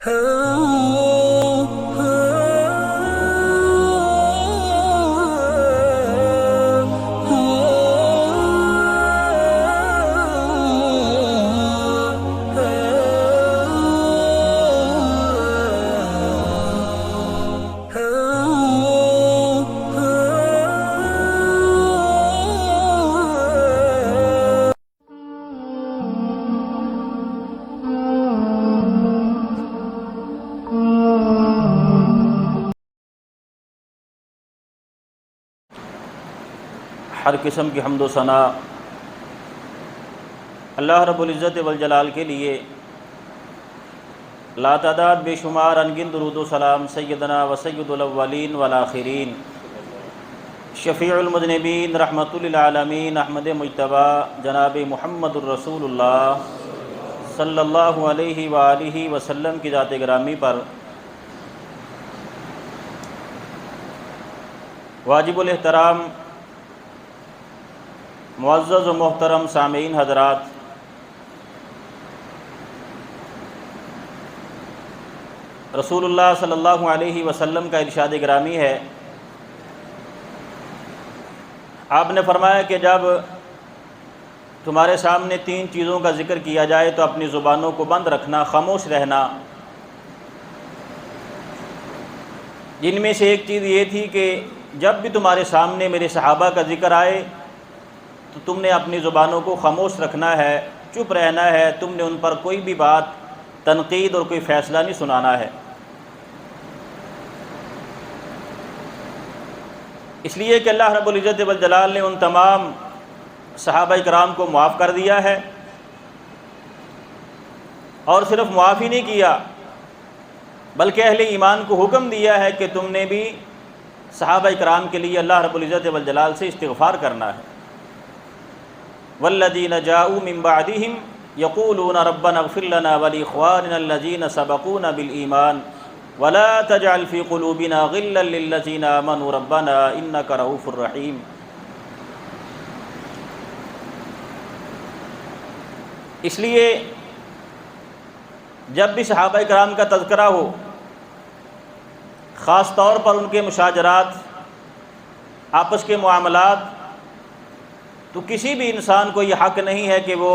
ہر قسم کی حمد و ثنا اللہ رب العزت والجلال کے لیے، لا تعداد بے شمار انگن درود و سلام سیدنا و سید الاولین والآخرین، شفیع المذنبین رحمت للعالمین احمد مجتبیٰ جناب محمد الرسول اللہ صلی اللہ علیہ وآلہ وسلم کی ذات گرامی پر واجب الاحترام معزز و محترم سامعین حضرات، رسول اللہ صلی اللہ علیہ وسلم کا ارشاد گرامی ہے، آپ نے فرمایا کہ جب تمہارے سامنے تین چیزوں کا ذکر کیا جائے تو اپنی زبانوں کو بند رکھنا، خاموش رہنا۔ جن میں سے ایک چیز یہ تھی کہ جب بھی تمہارے سامنے میرے صحابہ کا ذکر آئے تو تم نے اپنی زبانوں کو خاموش رکھنا ہے، چپ رہنا ہے، تم نے ان پر کوئی بھی بات، تنقید اور کوئی فیصلہ نہیں سنانا ہے۔ اس لیے کہ اللہ رب العزت والجلال نے ان تمام صحابہ کرام کو معاف کر دیا ہے، اور صرف معاف ہی نہیں کیا بلکہ اہل ایمان کو حکم دیا ہے کہ تم نے بھی صحابہ کرام کے لیے اللہ رب العزت والجلال سے استغفار کرنا ہے۔ والذین جاءوا من بعدهم یقولون ربنا اغفر لنا ولاخواننا الذین سبقونا بالایمان ولا تجعل فی قلوبنا غلا للذین آمنوا ربنا انک رؤوف رحیم۔ اس لیے جب بھی صحابہ کرام کا تذکرہ ہو، خاص طور پر ان کے مشاجرات، آپس کے معاملات، تو کسی بھی انسان کو یہ حق نہیں ہے کہ وہ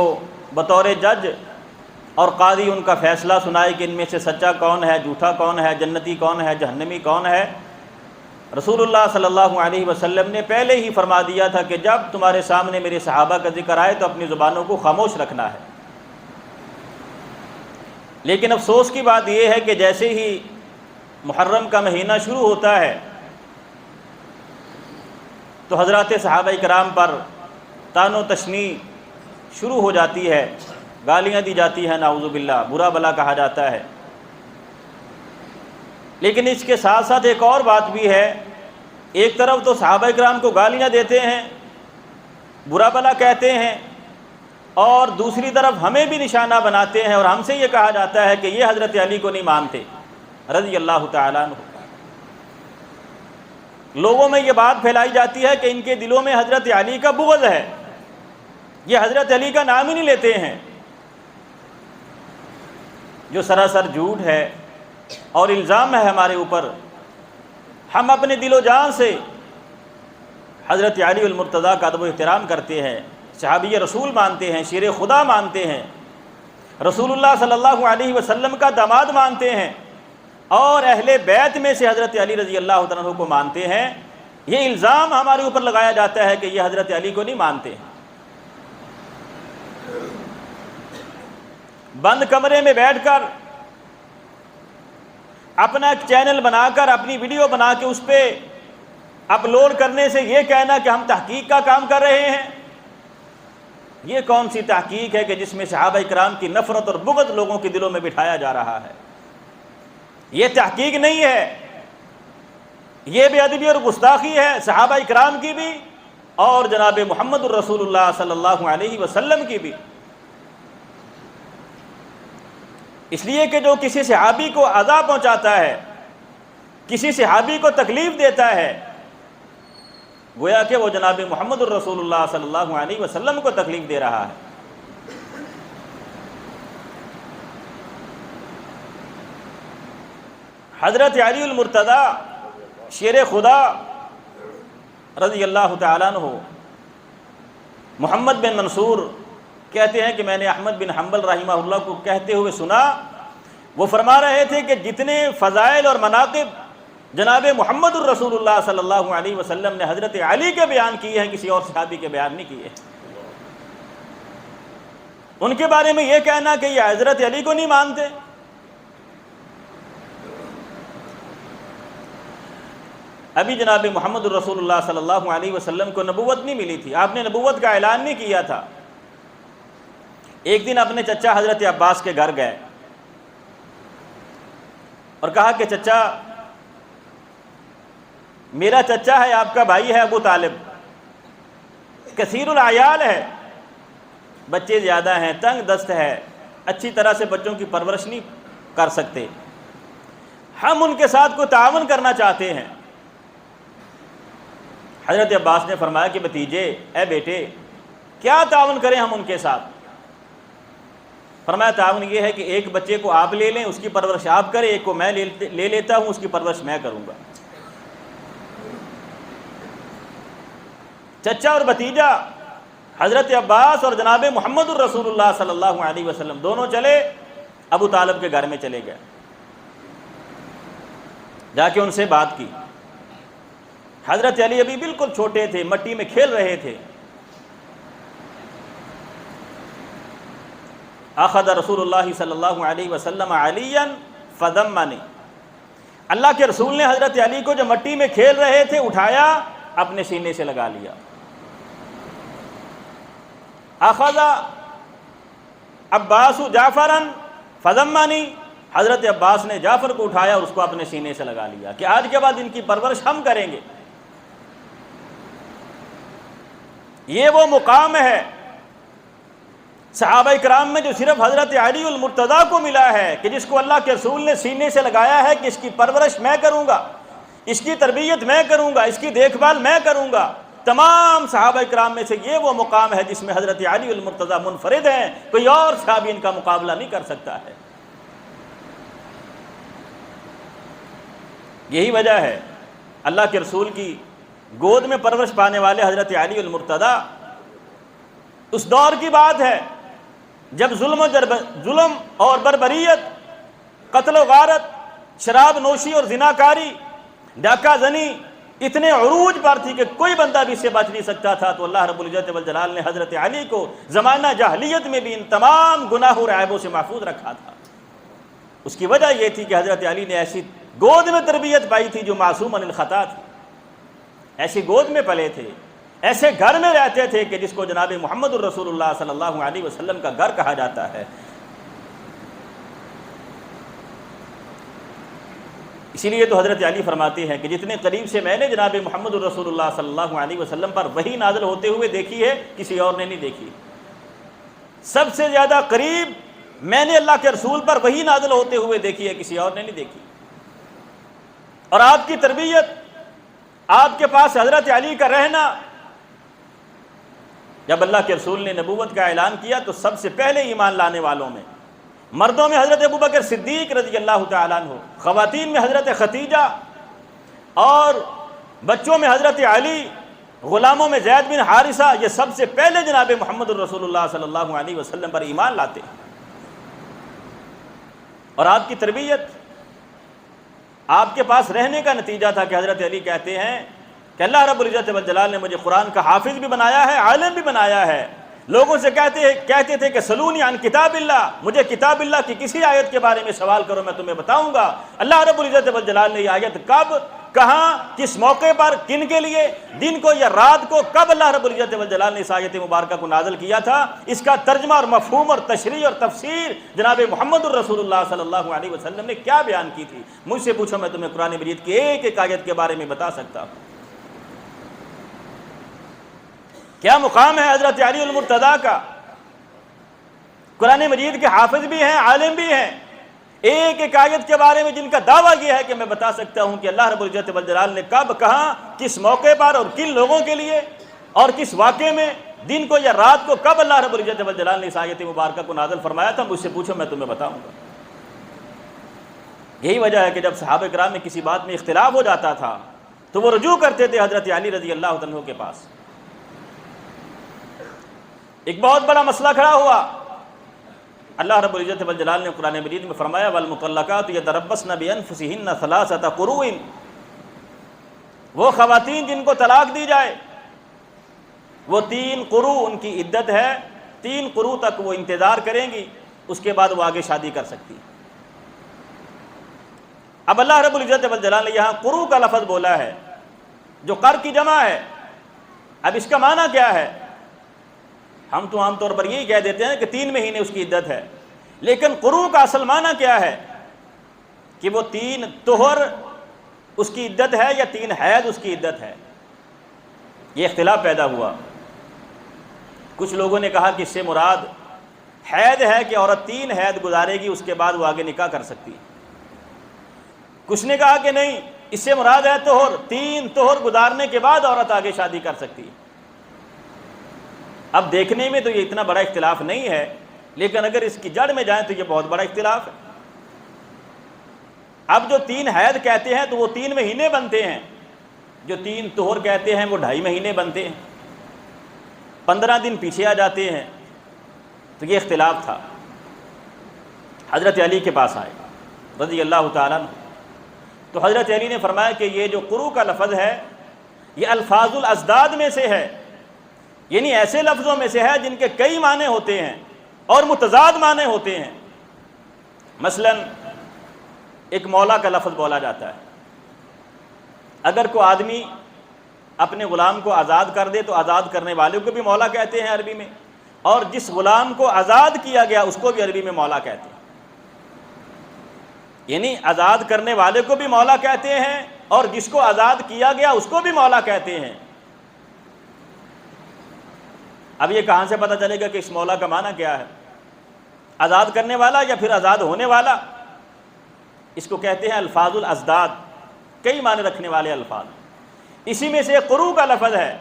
بطور جج اور قاضی ان کا فیصلہ سنائے کہ ان میں سے سچا کون ہے، جھوٹا کون ہے، جنتی کون ہے، جہنمی کون ہے۔ رسول اللہ صلی اللہ علیہ وسلم نے پہلے ہی فرما دیا تھا کہ جب تمہارے سامنے میرے صحابہ کا ذکر آئے تو اپنی زبانوں کو خاموش رکھنا ہے۔ لیکن افسوس کی بات یہ ہے کہ جیسے ہی محرم کا مہینہ شروع ہوتا ہے تو حضرات صحابہ کرام پر طعن و تشنیع شروع ہو جاتی ہے، گالیاں دی جاتی ہیں، نعوذ باللہ، برا بلا کہا جاتا ہے۔ لیکن اس کے ساتھ ساتھ ایک اور بات بھی ہے، ایک طرف تو صحابہ کرام کو گالیاں دیتے ہیں، برا بلا کہتے ہیں، اور دوسری طرف ہمیں بھی نشانہ بناتے ہیں اور ہم سے یہ کہا جاتا ہے کہ یہ حضرت علی کو نہیں مانتے رضی اللہ تعالیٰ عنہ۔ لوگوں میں یہ بات پھیلائی جاتی ہے کہ ان کے دلوں میں حضرت علی کا بغض ہے، یہ حضرت علی کا نام ہی نہیں لیتے ہیں، جو سراسر جھوٹ ہے اور الزام ہے ہمارے اوپر۔ ہم اپنے دل و جان سے حضرت علی المرتضیٰ کا ادب و احترام کرتے ہیں، صحابی رسول مانتے ہیں، شیر خدا مانتے ہیں، رسول اللہ صلی اللہ علیہ وسلم کا داماد مانتے ہیں، اور اہل بیت میں سے حضرت علی رضی اللہ تعالیٰ عنہ کو مانتے ہیں۔ یہ الزام ہمارے اوپر لگایا جاتا ہے کہ یہ حضرت علی کو نہیں مانتے ہیں۔ بند کمرے میں بیٹھ کر اپنا ایک چینل بنا کر، اپنی ویڈیو بنا کے اس پہ اپلوڈ کرنے سے یہ کہنا کہ ہم تحقیق کا کام کر رہے ہیں، یہ کون سی تحقیق ہے کہ جس میں صحابہ کرام کی نفرت اور بغض لوگوں کے دلوں میں بٹھایا جا رہا ہے؟ یہ تحقیق نہیں ہے، یہ بے ادبی اور گستاخی ہے صحابہ کرام کی بھی اور جناب محمد الرسول اللہ صلی اللہ علیہ وسلم کی بھی۔ اس لیے کہ جو کسی صحابی کو اذیت پہنچاتا ہے، کسی صحابی کو تکلیف دیتا ہے، گویا کہ وہ جناب محمد الرسول اللہ صلی اللہ علیہ وسلم کو تکلیف دے رہا ہے۔ حضرت علی المرتضیٰ شیر خدا رضی اللہ تعالیٰ عنہ محمد بن منصور کہتے ہیں کہ میں نے احمد بن حنبل رحمہ اللہ کو کہتے ہوئے سنا، وہ فرما رہے تھے کہ جتنے فضائل اور مناقب جناب محمد الرسول اللہ صلی اللہ علیہ وسلم نے حضرت علی کے بیان کیے ہیں، کسی اور صحابی کے بیان نہیں کیے۔ ان کے بارے میں یہ کہنا کہ یہ حضرت علی کو نہیں مانتے، ابھی جناب محمد الرسول اللہ صلی اللہ علیہ وسلم کو نبوت نہیں ملی تھی، آپ نے نبوت کا اعلان نہیں کیا تھا۔ ایک دن اپنے چچا حضرت عباس کے گھر گئے اور کہا کہ چچا، میرا چچا ہے، آپ کا بھائی ہے ابو طالب، کثیر العیال ہے، بچے زیادہ ہیں، تنگ دست ہے، اچھی طرح سے بچوں کی پرورش نہیں کر سکتے، ہم ان کے ساتھ کوئی تعاون کرنا چاہتے ہیں۔ حضرت عباس نے فرمایا کہ بھتیجے، اے بیٹے، کیا تعاون کریں ہم ان کے ساتھ؟ فرمایا تعاون یہ ہے کہ ایک بچے کو آپ لے لیں، اس کی پرورش آپ کریں، ایک کو میں لے لیتا ہوں، اس کی پرورش میں کروں گا۔ چچا اور بھتیجا حضرت عباس اور جناب محمد الرسول اللہ صلی اللہ علیہ وسلم دونوں چلے ابو طالب کے گھر میں چلے گئے، جا کے ان سے بات کی۔ حضرت علی ابھی بالکل چھوٹے تھے، مٹی میں کھیل رہے تھے۔ اخذ رسول اللہ صلی اللہ علیہ وسلم علیا فضمنی، اللہ کے رسول نے حضرت علی کو جو مٹی میں کھیل رہے تھے اٹھایا، اپنے سینے سے لگا لیا۔ اخذ عباس جعفرا فضمنی، حضرت عباس نے جعفر کو اٹھایا اور اس کو اپنے سینے سے لگا لیا کہ آج کے بعد ان کی پرورش ہم کریں گے۔ یہ وہ مقام ہے صحابہ کرام میں جو صرف حضرت علی المرتضیٰ کو ملا ہے، کہ جس کو اللہ کے رسول نے سینے سے لگایا ہے کہ اس کی پرورش میں کروں گا، اس کی تربیت میں کروں گا، اس کی دیکھ بھال میں کروں گا۔ تمام صحابہ کرام میں سے یہ وہ مقام ہے جس میں حضرت علی المرتضیٰ منفرد ہیں، کوئی اور صحابی ان کا مقابلہ نہیں کر سکتا ہے۔ یہی وجہ ہے اللہ کے رسول کی گود میں پرورش پانے والے حضرت علی المرتضیٰ، اس دور کی بات ہے جب ظلم اور بربریت، قتل و غارت، شراب نوشی اور زناکاری، ڈاکہ زنی اتنے عروج پر تھی کہ کوئی بندہ بھی اس سے بچ نہیں سکتا تھا، تو اللہ رب العزت والجلال نے حضرت علی کو زمانہ جاہلیت میں بھی ان تمام گناہوں اور عیبوں سے محفوظ رکھا تھا۔ اس کی وجہ یہ تھی کہ حضرت علی نے ایسی گود میں تربیت پائی تھی جو معصوم عن الخطا تھی، ایسی گود میں پلے تھے، ایسے گھر میں رہتے تھے کہ جس کو جناب محمد الرسول اللہ صلی اللہ علیہ وسلم کا گھر کہا جاتا ہے۔ اسی لیے تو حضرت علی فرماتے ہیں کہ جتنے قریب سے میں نے جناب محمد الرسول اللہ صلی اللہ علیہ وسلم پر وحی نازل ہوتے ہوئے دیکھی ہے، کسی اور نے نہیں دیکھی۔ سب سے زیادہ قریب میں نے اللہ کے رسول پر وحی نازل ہوتے ہوئے دیکھی ہے، کسی اور نے نہیں دیکھی۔ اور آپ کی تربیت، آپ کے پاس حضرت علی کا رہنا، جب اللہ کے رسول نے نبوت کا اعلان کیا تو سب سے پہلے ایمان لانے والوں میں مردوں میں حضرت ابوبکر صدیق رضی اللہ تعالیٰ عنہ، خواتین میں حضرت ختیجہ، اور بچوں میں حضرت علی، غلاموں میں زید بن حارثہ، یہ سب سے پہلے جناب محمد الرسول اللہ صلی اللہ علیہ وسلم پر ایمان لاتے ہیں۔ اور آپ کی تربیت، آپ کے پاس رہنے کا نتیجہ تھا کہ حضرت علی کہتے ہیں کہ اللہ رب العزت والجلال نے مجھے قرآن کا حافظ بھی بنایا ہے، عالم بھی بنایا ہے۔ لوگوں سے کہتے تھے کہ سلونی عن کتاب اللہ، مجھے کتاب اللہ کی کسی آیت کے بارے میں سوال کرو، میں تمہیں بتاؤں گا۔ اللہ رب العزت والجلال نے یہ آیت کب، کہاں، کس موقع پر، کن کے لیے، دن کو یا رات کو، کب اللہ رب العزت والجلال نے اس آیت مبارکہ کو نازل کیا تھا، اس کا ترجمہ اور مفہوم اور تشریح اور تفسیر جناب محمد الرسول اللہ صلی اللہ علیہ وسلم نے کیا بیان کی تھی۔ مجھ سے پوچھو، میں تمہیں قرآن مجید کی ایک ایک آیت کے بارے میں بتا سکتا ہوں۔ کیا مقام ہے حضرت علی المرتضیٰ کا، قرآن مجید کے حافظ بھی ہیں، عالم بھی ہیں، ایک ایک آیت کے بارے میں جن کا دعویٰ یہ ہے کہ میں بتا سکتا ہوں کہ اللہ رب العزت والجلال نے کب، کہاں، کس موقع پر اور کن لوگوں کے لیے اور کس واقعے میں، دن کو یا رات کو، کب اللہ رب العزت والجلال نے اس آیت مبارکہ کو نازل فرمایا تھا۔ مجھ سے پوچھو، میں تمہیں بتاؤں گا۔ یہی وجہ ہے کہ جب صحابہ کرام میں کسی بات میں اختلاف ہو جاتا تھا تو وہ رجوع کرتے تھے حضرت علی رضی اللہ عنہ کے پاس۔ ایک بہت بڑا مسئلہ کھڑا ہوا، اللہ رب العزت والجلال نے قرآن مجید میں فرمایا والمطلقات یتربصن بانفسہن ثلاثۃ قروء، وہ خواتین جن کو طلاق دی جائے وہ 3 قروء ان کی عدت ہے، 3 قروء تک وہ انتظار کریں گی، اس کے بعد وہ آگے شادی کر سکتی۔ اب اللہ رب العزت والجلال نے یہاں قروء کا لفظ بولا ہے جو قر کی جمع ہے۔ اب اس کا معنی کیا ہے؟ ہم تو عام طور پر یہی کہہ دیتے ہیں کہ 3 مہینے اس کی عدت ہے، لیکن قروء کا اصل معنی کیا ہے کہ وہ 3 طہر اس کی عدت ہے یا 3 حیض اس کی عدت ہے۔ یہ اختلاف پیدا ہوا۔ کچھ لوگوں نے کہا کہ اس سے مراد حیض ہے کہ عورت 3 حیض گزارے گی اس کے بعد وہ آگے نکاح کر سکتی۔ کچھ نے کہا کہ نہیں، اس سے مراد ہے طہر، 3 طہر گزارنے کے بعد عورت آگے شادی کر سکتی۔ اب دیکھنے میں تو یہ اتنا بڑا اختلاف نہیں ہے، لیکن اگر اس کی جڑ میں جائیں تو یہ بہت بڑا اختلاف ہے۔ اب جو 3 حیض کہتے ہیں تو وہ 3 مہینے بنتے ہیں، جو 3 طہر کہتے ہیں وہ 2.5 مہینے بنتے ہیں، 15 دن پیچھے آ جاتے ہیں۔ تو یہ اختلاف تھا۔ حضرت علی کے پاس آئے رضی اللہ تعالیٰ عنہ، تو حضرت علی نے فرمایا کہ یہ جو قروء کا لفظ ہے یہ الفاظ الازداد میں سے ہے، یعنی ایسے لفظوں میں سے ہے جن کے کئی معنی ہوتے ہیں اور متضاد معنی ہوتے ہیں۔ مثلا ایک مولا کا لفظ بولا جاتا ہے، اگر کوئی آدمی اپنے غلام کو آزاد کر دے تو آزاد کرنے والے کو بھی مولا کہتے ہیں عربی میں، اور جس غلام کو آزاد کیا گیا اس کو بھی عربی میں مولا کہتے ہیں۔ یعنی آزاد کرنے والے کو بھی مولا کہتے ہیں اور جس کو آزاد کیا گیا اس کو بھی مولا کہتے ہیں۔ اب یہ کہاں سے پتہ چلے گا کہ اس مولا کا معنی کیا ہے؟ آزاد کرنے والا یا پھر آزاد ہونے والا؟ اس کو کہتے ہیں الفاظ الازداد، کئی معنی رکھنے والے الفاظ۔ اسی میں سے قروء کا لفظ ہے۔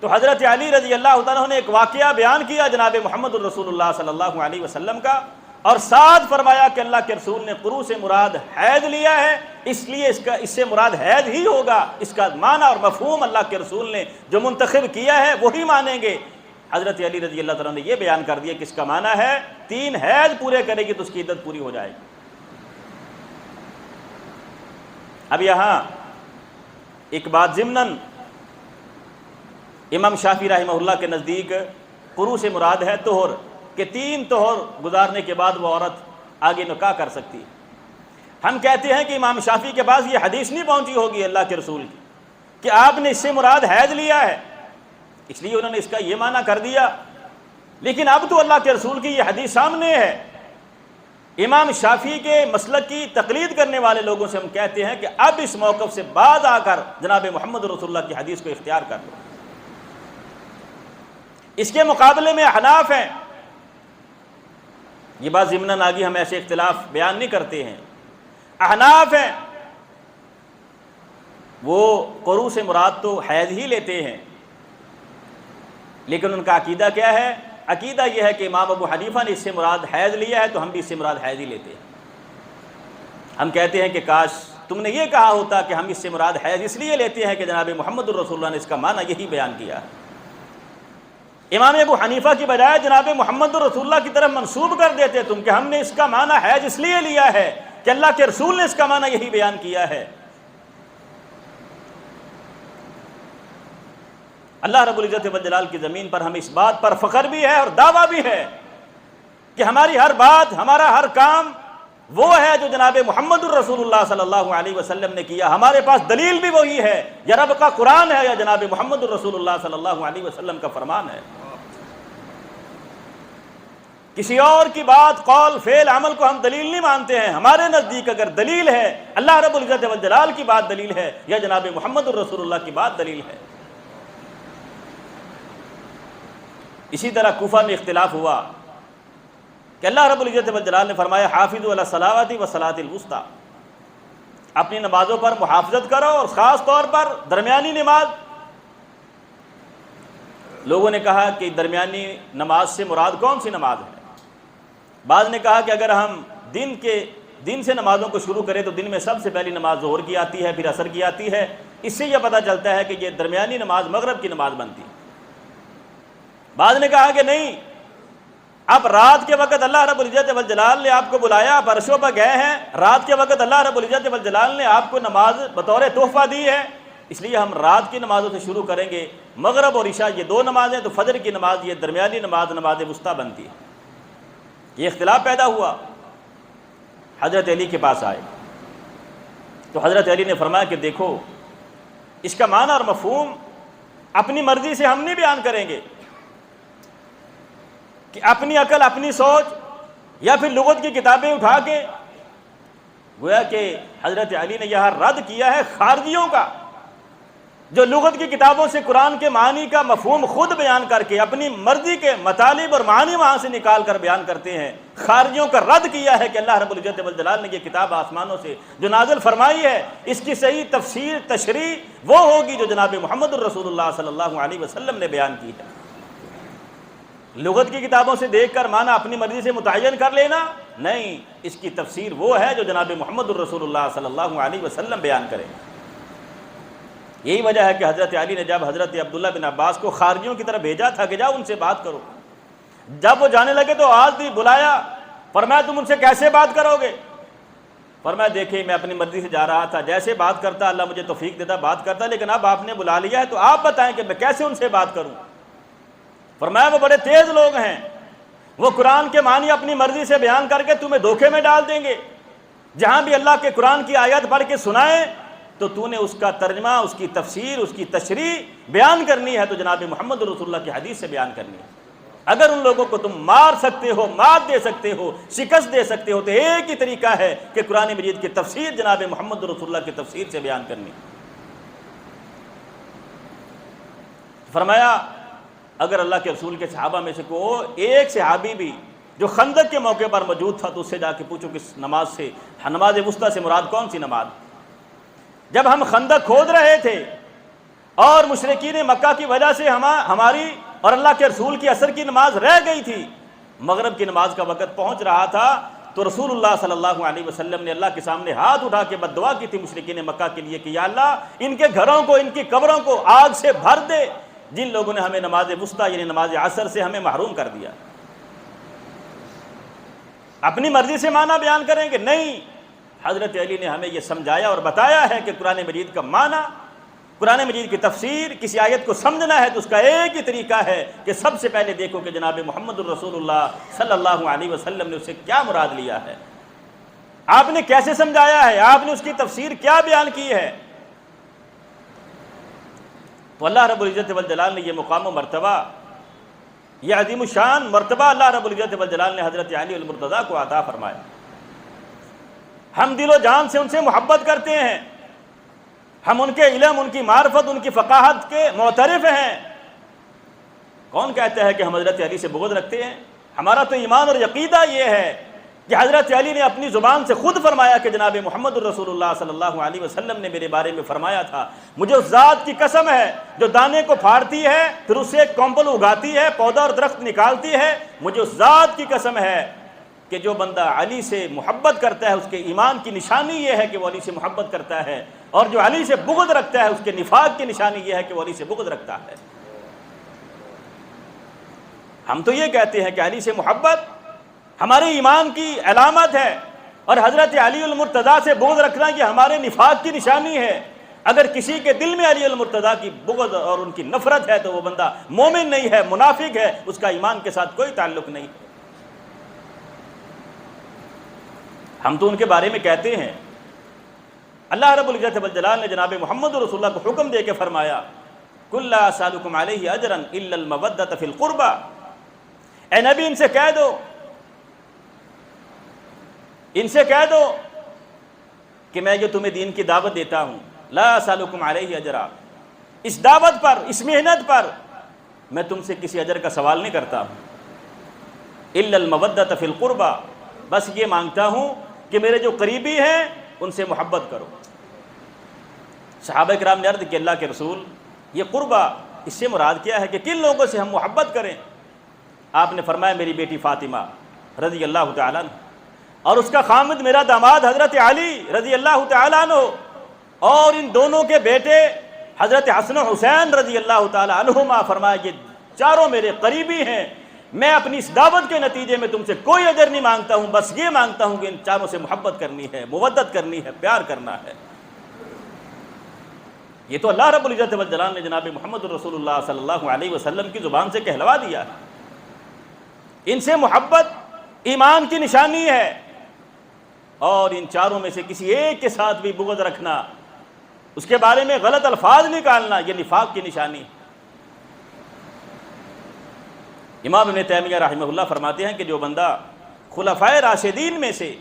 تو حضرت علی رضی اللہ تعالیٰ نے ایک واقعہ بیان کیا جناب محمد الرسول اللہ صلی اللہ علیہ وسلم کا، اور ساتھ فرمایا کہ اللہ کے رسول نے قروء سے مراد حیض لیا ہے، اس لیے اس سے مراد حیض ہی ہوگا۔ اس کا معنی اور مفہوم اللہ کے رسول نے جو منتخب کیا ہے وہی مانیں گے۔ حضرت علی رضی اللہ تعالیٰ نے یہ بیان کر دیا کہ اس کا معنی ہے 3 حیض پورے کرے گی تو اس کی عدت پوری ہو جائے گی۔ اب یہاں ایک بات ضمناً، امام شافعی رحمہ اللہ کے نزدیک قروء سے مراد ہے طہر، کہ 3 طہر گزارنے کے بعد وہ عورت آگے نکاح کر سکتی۔ ہم کہتے ہیں کہ امام شافعی کے پاس یہ حدیث نہیں پہنچی ہوگی اللہ کے رسول کی کہ آپ نے اس سے مراد حیض لیا ہے، اس لیے انہوں نے اس کا یہ معنی کر دیا۔ لیکن اب تو اللہ کے رسول کی یہ حدیث سامنے ہے۔ امام شافعی کے مسلک کی تقلید کرنے والے لوگوں سے ہم کہتے ہیں کہ اب اس موقف سے بعد آ کر جناب محمد رسول اللہ کی حدیث کو اختیار کر لو۔ اس کے مقابلے میں احناف ہیں، یہ بات ضمناً آگے ہم ایسے اختلاف بیان نہیں کرتے ہیں، احناف ہیں، وہ قروء سے مراد تو حیض ہی لیتے ہیں، لیکن ان کا عقیدہ کیا ہے؟ عقیدہ یہ ہے کہ امام ابو حنیفہ نے اس سے مراد حیض لیا ہے تو ہم بھی اس سے مراد حیض ہی لیتے ہیں۔ ہم کہتے ہیں کہ کاش تم نے یہ کہا ہوتا کہ ہم اس سے مراد حیض اس لیے لیتے ہیں کہ جناب محمد الرسول اللہ نے اس کا معنی یہی بیان کیا ہے۔ امام ابو حنیفہ کی بجائے جناب محمد الرسول اللہ کی طرف منسوب کر دیتے تم کہ ہم نے اس کا معنی حیض اس لیے لیا ہے کہ اللہ کے رسول نے اس کا معنی یہی بیان کیا ہے۔ اللہ رب العزت والجلال کی زمین پر ہم اس بات پر فخر بھی ہے اور دعویٰ بھی ہے کہ ہماری ہر بات، ہمارا ہر کام وہ ہے جو جناب محمد الرسول اللہ صلی اللہ علیہ وسلم نے کیا۔ ہمارے پاس دلیل بھی وہی ہے، یا رب کا قرآن ہے یا جناب محمد الرسول اللہ صلی اللہ علیہ وسلم کا فرمان ہے۔ کسی اور کی بات، قول، فعل، عمل کو ہم دلیل نہیں مانتے ہیں۔ ہمارے نزدیک اگر دلیل ہے اللہ رب العزت والجلال کی بات دلیل ہے یا جناب محمد الرسول اللہ کی بات دلیل ہے۔ اسی طرح کوفہ میں اختلاف ہوا کہ اللہ رب العزت والجلال نے فرمایا حافظوا علی الصلاۃ والصلاۃ الوسطیٰ، اپنی نمازوں پر محافظت کرو اور خاص طور پر درمیانی نماز۔ لوگوں نے کہا کہ درمیانی نماز سے مراد کون سی نماز ہے؟ بعض نے کہا کہ اگر ہم دن کے دن سے نمازوں کو شروع کرے تو دن میں سب سے پہلی نماز ظہر کی آتی ہے، پھر عصر کی آتی ہے۔ اس سے یہ پتہ چلتا ہے کہ یہ درمیانی نماز مغرب کی نماز بنتی ہے۔ بعض نے کہا کہ نہیں، آپ رات کے وقت اللہ رب العزت والجلال نے آپ کو بلایا، آپ عرشوں پر گئے ہیں، رات کے وقت اللہ رب العزت والجلال نے آپ کو نماز بطور تحفہ دی ہے، اس لیے ہم رات کی نمازوں سے شروع کریں گے۔ مغرب اور عشاء یہ دو نمازیں، تو فجر کی نماز یہ درمیانی نماز نماز وسطیٰ بنتی ہے۔ یہ اختلاف پیدا ہوا، حضرت علی کے پاس آئے تو حضرت علی نے فرمایا کہ دیکھو، اس کا معنی اور مفہوم اپنی مرضی سے ہم نہیں بیان کریں گے کہ اپنی عقل، اپنی سوچ یا پھر لغت کی کتابیں اٹھا کے، گویا کہ حضرت علی نے یہاں رد کیا ہے خارجیوں کا، جو لغت کی کتابوں سے قرآن کے معنی کا مفہوم خود بیان کر کے اپنی مرضی کے مطالب اور معنی وہاں سے نکال کر بیان کرتے ہیں۔ خارجیوں کا رد کیا ہے کہ اللہ رب العزت والجلال نے یہ کتاب آسمانوں سے جو نازل فرمائی ہے، اس کی صحیح تفسیر تشریح وہ ہوگی جو جناب محمد الرسول اللہ صلی اللہ علیہ وسلم نے بیان کی ہے۔ لغت کی کتابوں سے دیکھ کر معنی اپنی مرضی سے متعین کر لینا نہیں، اس کی تفسیر وہ ہے جو جناب محمد الرسول اللہ صلی اللہ علیہ وسلم بیان کرے۔ یہی وجہ ہے کہ حضرت علی نے جب حضرت عبداللہ بن عباس کو خارجیوں کی طرف بھیجا تھا کہ جاؤ ان سے بات کرو، جب وہ جانے لگے تو آج بھی بلایا، فرمایا تم ان سے کیسے بات کرو گے؟ فرمایا دیکھیں میں اپنی مرضی سے جا رہا تھا، جیسے بات کرتا اللہ مجھے توفیق دیتا بات کرتا، لیکن اب آپ نے بلا لیا ہے تو آپ بتائیں کہ میں کیسے ان سے بات کروں۔ فرمایا وہ بڑے تیز لوگ ہیں، وہ قرآن کے معنی اپنی مرضی سے بیان کر کے تمہیں دھوکے میں ڈال دیں گے، جہاں بھی اللہ کے قرآن کی آیت پڑھ کے سنائیں تو تو نے اس کا ترجمہ، اس کی تفسیر، اس کی تشریح بیان کرنی ہے تو جناب محمد رسول اللہ کی حدیث سے بیان کرنی ہے۔ اگر ان لوگوں کو تم مار سکتے ہو، مات دے سکتے ہو، شکست دے سکتے ہو تو ایک ہی طریقہ ہے کہ قرآن مجید کی تفسیر جناب محمد رسول اللہ کی تفسیر سے بیان کرنی۔ فرمایا اگر اللہ کے رسول کے صحابہ میں سے کوئی ایک صحابی بھی جو خندق کے موقع پر موجود تھا تو اس سے جا کے پوچھو کس نماز سے، نماز وسطیٰ سے مراد کون سی نماز؟ جب ہم خندق کھود رہے تھے اور مشرکین مکہ کی وجہ سے ہماری اور اللہ کے رسول کی عصر کی نماز رہ گئی تھی، مغرب کی نماز کا وقت پہنچ رہا تھا تو رسول اللہ صلی اللہ علیہ وسلم نے اللہ کے سامنے ہاتھ اٹھا کے بد دعا کی تھی مشرکین مکہ کے لیے کہ یا اللہ ان کے گھروں کو، ان کی قبروں کو آگ سے بھر دے جن لوگوں نے ہمیں نماز وسطیٰ یعنی نماز عصر سے ہمیں محروم کر دیا۔ اپنی مرضی سے معنی بیان کریں گے نہیں، حضرت علی نے ہمیں یہ سمجھایا اور بتایا ہے کہ قرآن مجید کا معنی، قرآن مجید کی تفسیر، کسی آیت کو سمجھنا ہے تو اس کا ایک ہی طریقہ ہے کہ سب سے پہلے دیکھو کہ جناب محمد الرسول اللہ صلی اللہ علیہ وسلم نے اسے کیا مراد لیا ہے، آپ نے کیسے سمجھایا ہے، آپ نے اس کی تفسیر کیا بیان کی ہے۔ تو اللہ رب العزت والجلال نے یہ مقام و مرتبہ، یہ عظیم الشان مرتبہ اللہ رب العزت والجلال نے حضرت علی المرتضیٰ کو عطا فرمایا۔ ہم دل و جان سے ان سے محبت کرتے ہیں، ہم ان کے علم، ان کی معرفت، ان کی فقاہت کے معترف ہیں۔ کون کہتا ہے کہ ہم حضرت علی سے بغض رکھتے ہیں؟ ہمارا تو ایمان اور عقیدہ یہ ہے کہ حضرت علی نے اپنی زبان سے خود فرمایا کہ جناب محمد الرسول اللہ صلی اللہ علیہ وسلم نے میرے بارے میں فرمایا تھا، مجھے اس ذات کی قسم ہے جو دانے کو پھاڑتی ہے پھر اسے ایک کمپل اگاتی ہے، پودا اور درخت نکالتی ہے، مجھے اس ذات کی قسم ہے کہ جو بندہ علی سے محبت کرتا ہے اس کے ایمان کی نشانی یہ ہے کہ وہ علی سے محبت کرتا ہے، اور جو علی سے بغض رکھتا ہے اس کے نفاق کی نشانی یہ ہے کہ وہ علی سے بغض رکھتا ہے۔ ہم تو یہ کہتے ہیں کہ علی سے محبت ہمارے ایمان کی علامت ہے، اور حضرت علی المرتضیٰ سے بغض رکھنا یہ ہمارے نفاق کی نشانی ہے۔ اگر کسی کے دل میں علی المرتضیٰ کی بغض اور ان کی نفرت ہے تو وہ بندہ مومن نہیں ہے، منافق ہے، اس کا ایمان کے ساتھ کوئی تعلق نہیں۔ ہم تو ان کے بارے میں کہتے ہیں، اللہ رب العزت والجلال نے جناب محمد رسول اللہ کو حکم دے کے فرمایا قُلْ لَا أَسْأَلُكُمْ عَلَيْهِ أَجْرًا إِلَّا الْمَوَدَّةَ فِي الْقُرْبَى، اے نبی ان سے کہہ دو، ان سے کہہ دو کہ میں جو تمہیں دین کی دعوت دیتا ہوں، لا أسألكم علیہ اجرا، اس دعوت پر، اس محنت پر میں تم سے کسی اجر کا سوال نہیں کرتا ہوں، إِلَّا الْمَوَدَّةَ فِي الْقُرْبَى، بس یہ مانگتا ہوں کہ میرے جو قریبی ہیں ان سے محبت کرو۔ صحابہ کرام نے عرض کہ اللہ کے رسول یہ قربہ اس سے مراد کیا ہے کہ کن لوگوں سے ہم محبت کریں؟ آپ نے فرمایا میری بیٹی فاطمہ رضی اللہ تعالیٰ عنہ، اور اس کا خامد میرا داماد حضرت علی رضی اللہ تعالیٰ عنہ، اور ان دونوں کے بیٹے حضرت حسن و حسین رضی اللہ تعالیٰ عنہما، فرمایا یہ چاروں میرے قریبی ہیں، میں اپنی اس دعوت کے نتیجے میں تم سے کوئی اجر نہیں مانگتا ہوں، بس یہ مانگتا ہوں کہ ان چاروں سے محبت کرنی ہے، مودت کرنی ہے، پیار کرنا ہے۔ یہ تو اللہ رب العزت والجلال نے جناب محمد رسول اللہ صلی اللہ علیہ وسلم کی زبان سے کہلوا دیا ہے۔ ان سے محبت ایمان کی نشانی ہے، اور ان چاروں میں سے کسی ایک کے ساتھ بھی بغض رکھنا، اس کے بارے میں غلط الفاظ نکالنا، یہ نفاق کی نشانی۔ امام ابن تیمیہ رحمہ اللہ فرماتے ہیں کہ جو بندہ خلفائے راشدین میں سے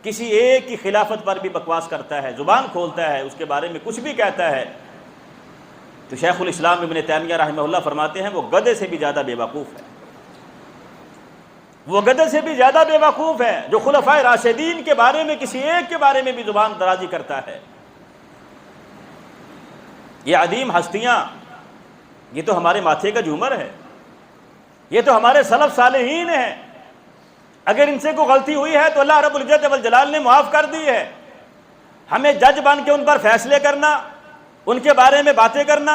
کسی ایک کی خلافت پر بھی بکواس کرتا ہے، زبان کھولتا ہے، اس کے بارے میں کچھ بھی کہتا ہے، تو شیخ الاسلام ابن تیمیہ رحمہ اللہ فرماتے ہیں وہ گدھے سے بھی زیادہ بے وقوف ہے، وہ گدھے سے بھی زیادہ بے وقوف ہے جو خلفائے راشدین کے بارے میں کسی ایک کے بارے میں بھی زبان درازی کرتا ہے۔ یہ عظیم ہستیاں، یہ تو ہمارے ماتھے کا جھومر ہے، یہ تو ہمارے سلف صالحین ہیں، اگر ان سے کوئی غلطی ہوئی ہے تو اللہ رب العزت والجلال نے معاف کر دی ہے۔ ہمیں جج بن کے ان پر فیصلے کرنا، ان کے بارے میں باتیں کرنا،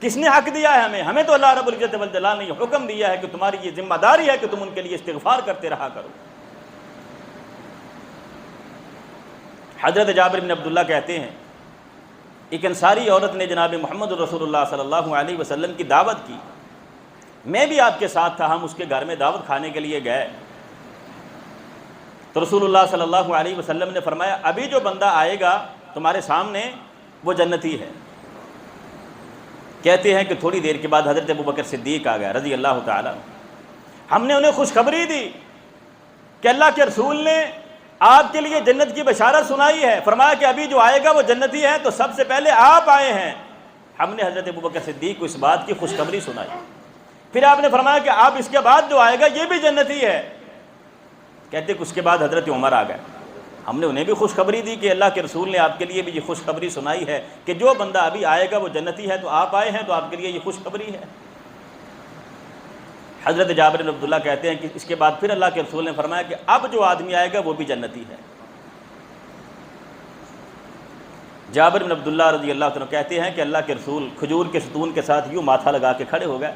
کس نے حق دیا ہے ہمیں؟ ہمیں تو اللہ رب العزت والجلال نے یہ حکم دیا ہے کہ تمہاری یہ ذمہ داری ہے کہ تم ان کے لیے استغفار کرتے رہا کرو۔ حضرت جابر بن عبداللہ کہتے ہیں ایک انصاری عورت نے جناب محمد رسول اللہ صلی اللہ علیہ وسلم کی دعوت کی، میں بھی آپ کے ساتھ تھا، ہم اس کے گھر میں دعوت کھانے کے لیے گئے تو رسول اللہ صلی اللہ علیہ وسلم نے فرمایا ابھی جو بندہ آئے گا تمہارے سامنے وہ جنتی ہے۔ کہتے ہیں کہ تھوڑی دیر کے بعد حضرت ابوبکر صدیق آ گیا رضی اللہ تعالیٰ، ہم نے انہیں خوشخبری دی کہ اللہ کے رسول نے آپ کے لیے جنت کی بشارت سنائی ہے، فرمایا کہ ابھی جو آئے گا وہ جنتی ہے، تو سب سے پہلے آپ آئے ہیں۔ ہم نے حضرت ابوبکر صدیق کو اس بات کی خوشخبری سنائی، پھر آپ نے فرمایا کہ آپ اس کے بعد جو آئے گا یہ بھی جنتی ہے۔ کہتے کہ اس کے بعد حضرت عمر آ گئے، ہم نے انہیں بھی خوشخبری دی کہ اللہ کے رسول نے آپ کے لیے بھی یہ خوشخبری سنائی ہے کہ جو بندہ ابھی آئے گا وہ جنتی ہے، تو آپ آئے ہیں تو آپ کے لیے یہ خوشخبری ہے۔ حضرت جابر بن عبداللہ کہتے ہیں کہ اس کے بعد پھر اللہ کے رسول نے فرمایا کہ اب جو آدمی آئے گا وہ بھی جنتی ہے۔ جابر بن عبداللہ رضی اللہ عنہ کہتے ہیں کہ اللہ کے رسول کھجور کے ستون کے ساتھ یوں ماتھا لگا کے کھڑے ہو گئے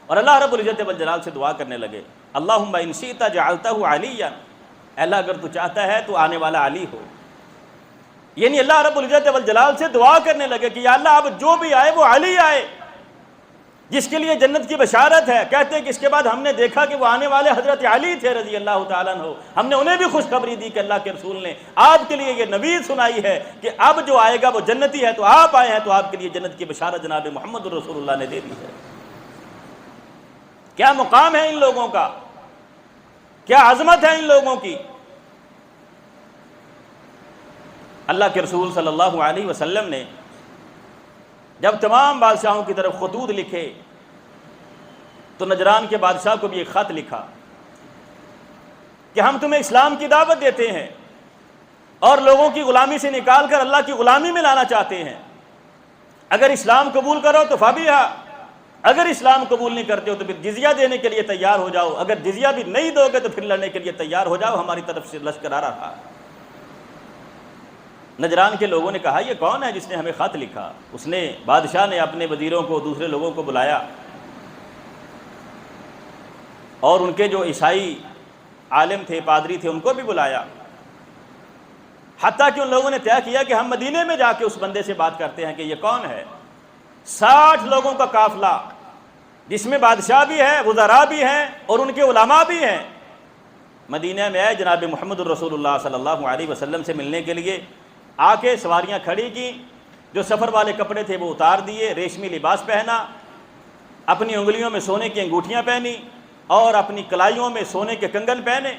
اور اللہ رب العزت والجلال سے دعا کرنے لگے، اللہم ان شئت جعلتہ علیٰ، اللہ اگر تو چاہتا ہے تو آنے والا علی ہو۔ یعنی اللہ رب العزت والجلال سے دعا کرنے لگے کہ یا اللہ اب جو بھی آئے وہ علی آئے جس کے لیے جنت کی بشارت ہے۔ کہتے ہیں کہ اس کے بعد ہم نے دیکھا کہ وہ آنے والے حضرت علی تھے رضی اللہ تعالیٰ عنہ، ہم نے انہیں بھی خوشخبری دی کہ اللہ کے رسول نے آپ کے لیے یہ نوید سنائی ہے کہ اب جو آئے گا وہ جنتی ہے، تو آپ آئے ہیں تو آپ کے لیے جنت کی بشارت جناب محمد رسول اللہ نے دے دی ہے۔ کیا مقام ہے ان لوگوں کا، کیا عظمت ہے ان لوگوں کی۔ اللہ کے رسول صلی اللہ علیہ وسلم نے جب تمام بادشاہوں کی طرف خطوط لکھے تو نجران کے بادشاہ کو بھی ایک خط لکھا کہ ہم تمہیں اسلام کی دعوت دیتے ہیں اور لوگوں کی غلامی سے نکال کر اللہ کی غلامی میں لانا چاہتے ہیں، اگر اسلام قبول کرو تو فبیہا، اگر اسلام قبول نہیں کرتے ہو تو پھر جزیہ دینے کے لیے تیار ہو جاؤ، اگر جزیہ بھی نہیں دو گے تو پھر لڑنے کے لیے تیار ہو جاؤ، ہماری طرف سے لشکر آ رہا تھا۔ نجران کے لوگوں نے کہا یہ کون ہے جس نے ہمیں خط لکھا؟ اس نے بادشاہ نے اپنے وزیروں کو دوسرے لوگوں کو بلایا اور ان کے جو عیسائی عالم تھے پادری تھے ان کو بھی بلایا، حتیٰ کہ ان لوگوں نے طے کیا کہ ہم مدینے میں جا کے اس بندے سے بات کرتے ہیں کہ یہ کون ہے۔ 60 لوگوں کا قافلہ جس میں بادشاہ بھی ہے، وزراء بھی ہیں اور ان کے علماء بھی ہیں، مدینہ میں آئے جناب محمد الرسول اللہ صلی اللہ علیہ وسلم سے ملنے کے لیے۔ آ کے سواریاں کھڑی کی، جو سفر والے کپڑے تھے وہ اتار دیے، ریشمی لباس پہنا، اپنی انگلیوں میں سونے کی انگوٹھیاں پہنی اور اپنی کلائیوں میں سونے کے کنگن پہنے،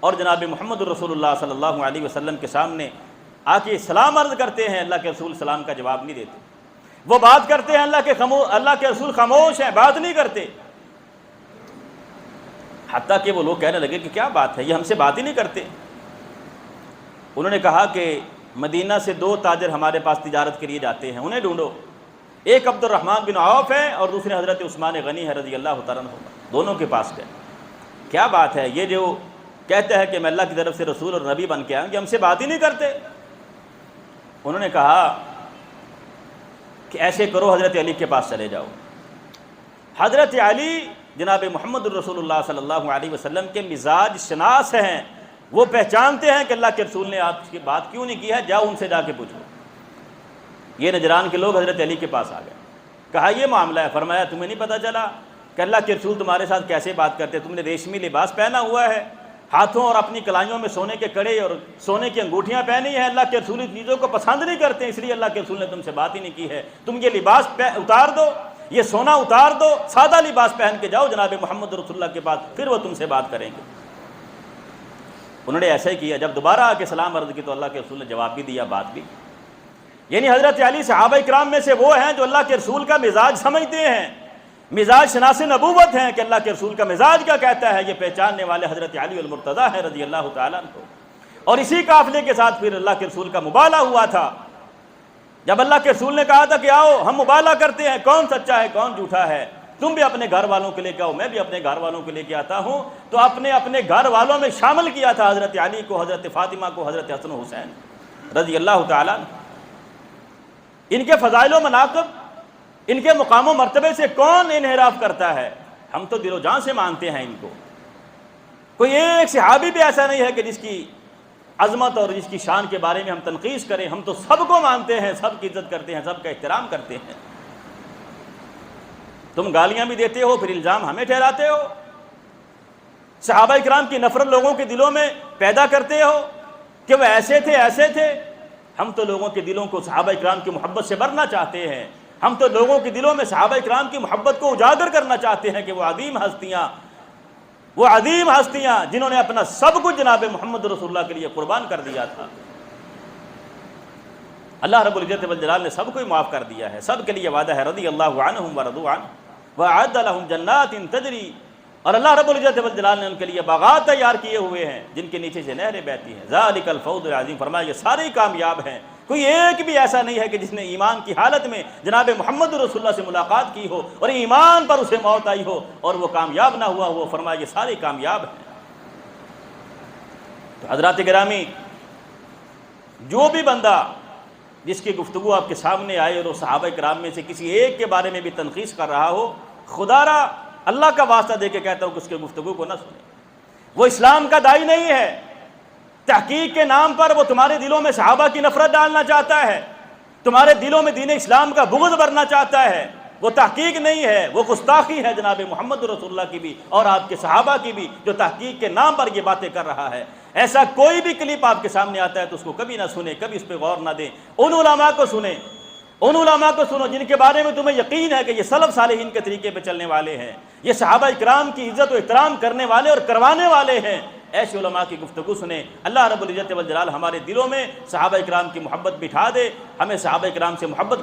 اور جناب محمد الرسول اللہ صلی اللہ علیہ وسلم کے سامنے آ کے سلام عرض کرتے ہیں۔ اللہ کے رسول سلام کا جواب نہیں دیتے، وہ بات کرتے ہیں، اللہ کے رسول خاموش ہیں، بات نہیں کرتے، حتیٰ کہ وہ لوگ کہنے لگے کہ کیا بات ہے، یہ ہم سے بات ہی نہیں کرتے۔ انہوں نے کہا کہ مدینہ سے 2 تاجر ہمارے پاس تجارت کے لیے جاتے ہیں، انہیں ڈھونڈو، ایک عبد الرحمن بن عوف ہے اور دوسرے حضرت عثمان غنی ہے رضی اللہ تعالیٰ عنہ، دونوں کے پاس گئے۔ کیا بات ہے، یہ جو کہتا ہے کہ میں اللہ کی طرف سے رسول اور نبی بن کے آیا ہوں، کہ ہم سے بات ہی نہیں کرتے۔ انہوں نے کہا کہ ایسے کرو، حضرت علی کے پاس چلے جاؤ۔ حضرت علی جناب محمد الرسول اللہ صلی اللہ علیہ وسلم کے مزاج شناس ہیں، وہ پہچانتے ہیں کہ اللہ کے رسول نے آپ کی بات کیوں نہیں کی ہے، جاؤ ان سے جا کے پوچھو۔ یہ نجران کے لوگ حضرت علی کے پاس آ گئے، کہا یہ معاملہ ہے۔ فرمایا تمہیں نہیں پتہ چلا کہ اللہ کے رسول تمہارے ساتھ کیسے بات کرتے؟ تم نے ریشمی لباس پہنا ہوا ہے، ہاتھوں اور اپنی کلائیوں میں سونے کے کڑے اور سونے کی انگوٹھیاں پہنی ہیں، اللہ کے رسول چیزوں کو پسند نہیں کرتے، اس لیے اللہ کے رسول نے تم سے بات ہی نہیں کی ہے۔ تم یہ لباس اتار دو، یہ سونا اتار دو، سادہ لباس پہن کے جاؤ جناب محمد رسول اللہ کے پاس، پھر وہ تم سے بات کریں گے۔ انہوں نے ایسا ہی کیا۔ جب دوبارہ آ کے سلام عرض کی تو اللہ کے رسول نے جواب بھی دیا، بات بھی۔ یعنی حضرت علی صحابہ کرام میں سے وہ ہیں جو اللہ کے رسول کا مزاج سمجھتے ہیں، مزاج شناس نبوت ہیں کہ اللہ کے رسول کا مزاج کیا کہتا ہے، یہ پہچاننے والے حضرت علی المرتضیٰ ہیں رضی اللہ تعالیٰ عنہ۔ اور اسی قافلے کے ساتھ پھر اللہ کے رسول کا مبالہ ہوا تھا۔ جب اللہ کے رسول نے کہا تھا کہ آؤ ہم مبالہ کرتے ہیں، کون سچا ہے کون جھوٹا ہے، تم بھی اپنے گھر والوں کے لے کے آؤ، میں بھی اپنے گھر والوں کے لے کے آتا ہوں، تو اپنے گھر والوں میں شامل کیا تھا حضرت علی کو، حضرت فاطمہ کو، حضرت حسن و حسین رضی اللہ تعالیٰ عنہ۔ ان کے فضائل و مناقب، ان کے مقام و مرتبے سے کون انحراف کرتا ہے؟ ہم تو دل و جان سے مانتے ہیں ان کو۔ کوئی ایک صحابی بھی ایسا نہیں ہے کہ جس کی عظمت اور جس کی شان کے بارے میں ہم تنقیص کریں، ہم تو سب کو مانتے ہیں، سب کی عزت کرتے ہیں، سب کا احترام کرتے ہیں۔ تم گالیاں بھی دیتے ہو، پھر الزام ہمیں ٹھہراتے ہو، صحابہ کرام کی نفرت لوگوں کے دلوں میں پیدا کرتے ہو کہ وہ ایسے تھے ایسے تھے۔ ہم تو لوگوں کے دلوں کو صحابہ کرام کی محبت سے بھرنا چاہتے ہیں، ہم تو لوگوں کے دلوں میں صحابہ کرام کی محبت کو اجاگر کرنا چاہتے ہیں کہ وہ عظیم ہستیاں جنہوں نے اپنا سب کچھ جناب محمد رسول اللہ کے لیے قربان کر دیا تھا۔ اللہ رب العزت والجلال نے سب کو معاف کر دیا ہے، سب کے لیے وعدہ ہے رضی اللہ عنہم ورضوا عنہ وأعد لهم جنات تجری، اور اللہ رب العزت والجلال نے ان کے لیے باغات تیار کیے ہوئے ہیں جن کے نیچے سے نہریں بہتی ہیں۔ ذالک الفوز العظیم، فرمایا یہ سارے کامیاب ہیں، کوئی ایک بھی ایسا نہیں ہے کہ جس نے ایمان کی حالت میں جناب محمد رسول اللہ سے ملاقات کی ہو اور ایمان پر اسے موت آئی ہو اور وہ کامیاب نہ ہوا ہو، فرمایا یہ سارے کامیاب ہیں۔ تو حضرات گرامی، جو بھی بندہ جس کی گفتگو آپ کے سامنے آئے اور وہ صحابہ کرام میں سے کسی ایک کے بارے میں بھی تنقیص کر رہا ہو، خدا را اللہ کا واسطہ دے کے کہتا ہوں کہ اس کے گفتگو کو نہ سنیں۔ وہ اسلام کا داعی نہیں ہے، تحقیق کے نام پر وہ تمہارے دلوں میں صحابہ کی نفرت ڈالنا چاہتا ہے، تمہارے دلوں میں دین اسلام کا بغض بھرنا چاہتا ہے۔ وہ تحقیق نہیں ہے، وہ گستاخی ہے جناب محمد رسول اللہ کی بھی اور آپ کے صحابہ کی بھی، جو تحقیق کے نام پر یہ باتیں کر رہا ہے۔ ایسا کوئی بھی کلپ آپ کے سامنے آتا ہے تو اس کو کبھی نہ سنیں، کبھی اس پہ غور نہ دیں۔ ان علماء کو سنیں، ان علماء کو سنو جن کے بارے میں تمہیں یقین ہے کہ یہ سلف صالحین کے طریقے پہ چلنے والے ہیں، یہ صحابہ اکرام کی عزت و احترام کرنے والے اور کروانے والے ہیں۔ ایسے علماء کی گفتگو سنیں۔ اللہ رب العزت والجلال ہمارے دلوں میں صحابہ اکرام کی محبت بٹھا دے، ہمیں صحابہ اکرام سے محبت